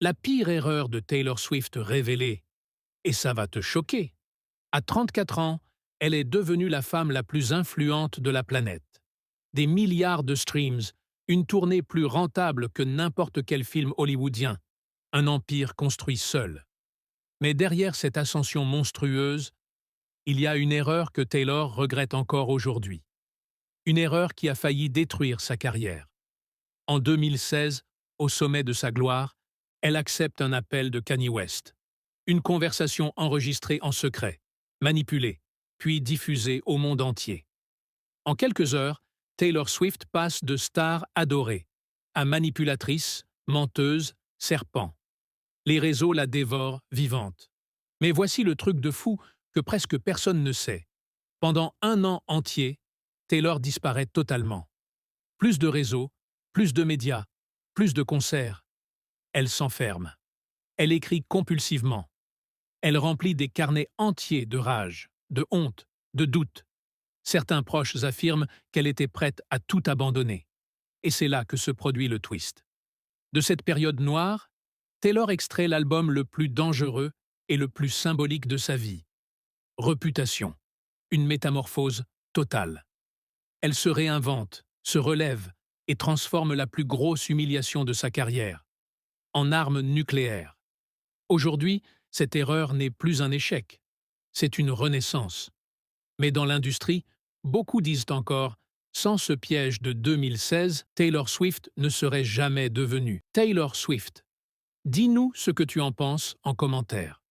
La pire erreur de Taylor Swift révélée, et ça va te choquer. À 34 ans, elle est devenue la femme la plus influente de la planète. Des milliards de streams, une tournée plus rentable que n'importe quel film hollywoodien, un empire construit seul. Mais derrière cette ascension monstrueuse, il y a une erreur que Taylor regrette encore aujourd'hui. Une erreur qui a failli détruire sa carrière. En 2016, au sommet de sa gloire, elle accepte un appel de Kanye West. Une conversation enregistrée en secret, manipulée, puis diffusée au monde entier. En quelques heures, Taylor Swift passe de star adorée à manipulatrice, menteuse, serpent. Les réseaux la dévorent vivante. Mais voici le truc de fou que presque personne ne sait. Pendant un an entier, Taylor disparaît totalement. Plus de réseaux, plus de médias, plus de concerts. Elle s'enferme. Elle écrit compulsivement. Elle remplit des carnets entiers de rage, de honte, de doute. Certains proches affirment qu'elle était prête à tout abandonner. Et c'est là que se produit le twist. De cette période noire, Taylor extrait l'album le plus dangereux et le plus symbolique de sa vie. Réputation. Une métamorphose totale. Elle se réinvente, se relève et transforme la plus grosse humiliation de sa carrière en arme nucléaire. Aujourd'hui, cette erreur n'est plus un échec, c'est une renaissance. Mais dans l'industrie, beaucoup disent encore « Sans ce piège de 2016, Taylor Swift ne serait jamais devenue Taylor Swift ». Dis-nous ce que tu en penses en commentaire.